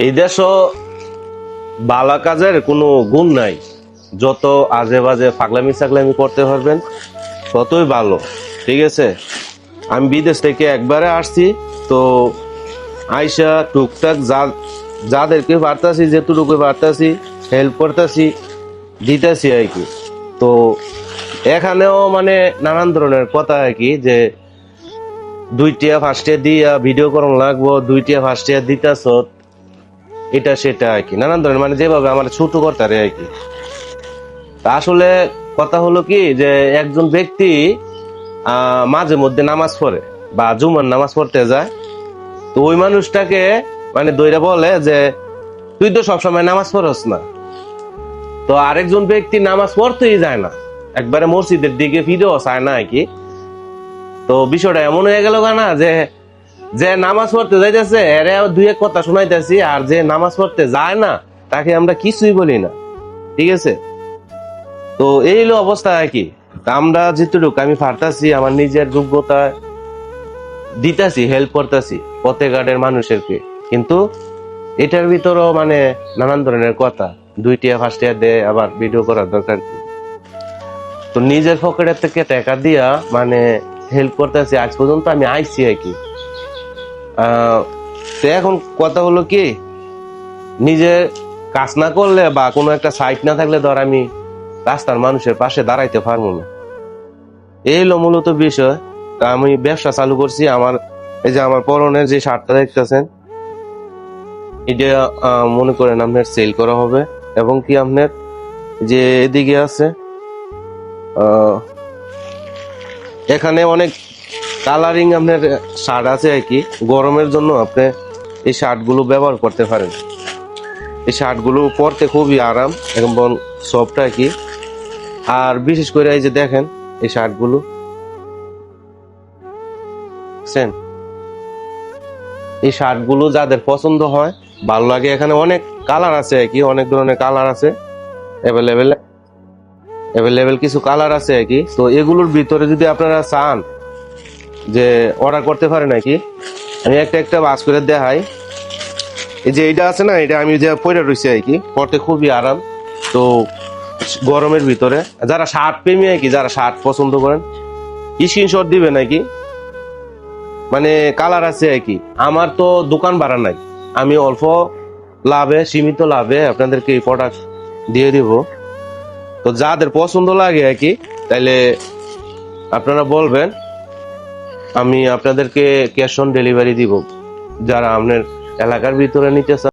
এই দেশও ভালো কাজের কোনো গুণ নাই। যত আজে বাজে পাগলামি সাগলামি করতে পারবেন ততই ভালো। ঠিক আছে, আমি বিদেশ থেকে একবারে আসছি, তো আইসা টুকটাক যাদেরকে পারতাছি, যেটুকু পারতাছি হেল্প করতেছি, দিতেছি আর কি। তো এখানেও মানে নানান ধরনের কথা আর কি, যে 2 টিয়া 5 টিয়া দিয়া ভিডিও করুন লাগবো, 2 টিয়া 5 টিয়া দিতেছ, এটা সেটা আর কি, নানান ধরনের মানে যেভাবে আমার ছোট করতারে আর কি। তা আসলে কথা হলো কি, যে একজন ব্যক্তি মাঝে মধ্যে নামাজ পড়ে বা জুমার নামাজ পড়তে যায়, তো ওই মানুষটাকে মানে দইরা বলে যে তুই তো সবসময় নামাজ পড়স না। তো আরেকজন ব্যক্তি নামাজ পড়তেই যায় না, একবারে মসজিদের দিকে ফিরেও চায় না আর কি। তো বিষয়টা এমন হয়ে গেল না, যে যে নামাজ পড়তে যাইতেছে এরে দুই এক কথা শোনাইতেছি, আর যে নামাজ পড়তে যায় না তাকে আমরা কিছুই বলি না। ঠিক আছে, তো এই হলো অবস্থা আর কি। তা আমরা যেটুকু আমি পারতাছি আমার নিজের যোগ্যতা দিতাছি, হেল্প করতেছি পথে ঘাটের মানুষেরকে, কিন্তু এটার ভিতরও মানে নানান ধরনের কথা, 2 টিয়া 5 টিয়া দেয়, আবার ভিডিও করার দরকার কি? তো নিজের পকেটের থেকে টাকা দিয়া মানে হেল্প করতেছি, আজ পর্যন্ত আমি আইছি আর কি। তো এখন কথা হলো কি, নিজের কাজ না করলে বা কোনো একটা সাইট না থাকলে ধর আমি রাস্তার মানুষের পাশে দাঁড়াইতে পারবো না। এই হলো মূলত বিষয়। তা আমি ব্যবসা চালু করছি। আমার এই যে আমার পরনের যে শার্টটা দেখতেছেন, এটা মনে করেন আপনার সেল করা হবে, এবং কি আপনার যে এদিকে আছে এখানে অনেক কালারিং আপনার শার্ট আছে আর কি। গরমের জন্য আপনি এই শার্ট গুলো ব্যবহার করতে পারেন। এই শার্ট গুলো পরতে খুবই আরাম এবং সফট আর কি। আর বিশেষ করে এই যে দেখেন এই শার্ট গুলো, এই শার্ট গুলো যাদের পছন্দ হয়, ভালো লাগে, এখানে অনেক কালার আছে আর কি, অনেক ধরনের কালার আছে, অ্যাভেলেবেল অ্যাভেলেবেল কিছু কালার আছে আর কি। তো এগুলোর ভিতরে যদি আপনারা চান যে অর্ডার করতে পারেন নাকি, আমি একটা একটা বাস করে দেখাই। এই যে এইটা আছে না, এটা আমি যে পরে রয়েছি আর কি, পরতে খুবই আরাম। তো গরমের ভিতরে যারা শার্ট প্রেমী আর কি, যারা শার্ট পছন্দ করেন স্ক্রিনশট দিবে নাকি, মানে কালার আছে আর কি। আমার তো দোকান ভাড়া নাই, আমি অল্প লাভে, সীমিত লাভে আপনাদেরকে এই প্রোডাক্ট দিয়ে দিব। তো যাদের পছন্দ লাগে আর কি, তাইলে আপনারা বলবেন, আমি আপনাদেরকে ক্যাশ অন ডেলিভারি দিব, যারা আপনার এলাকার ভিতরে নিতে চান।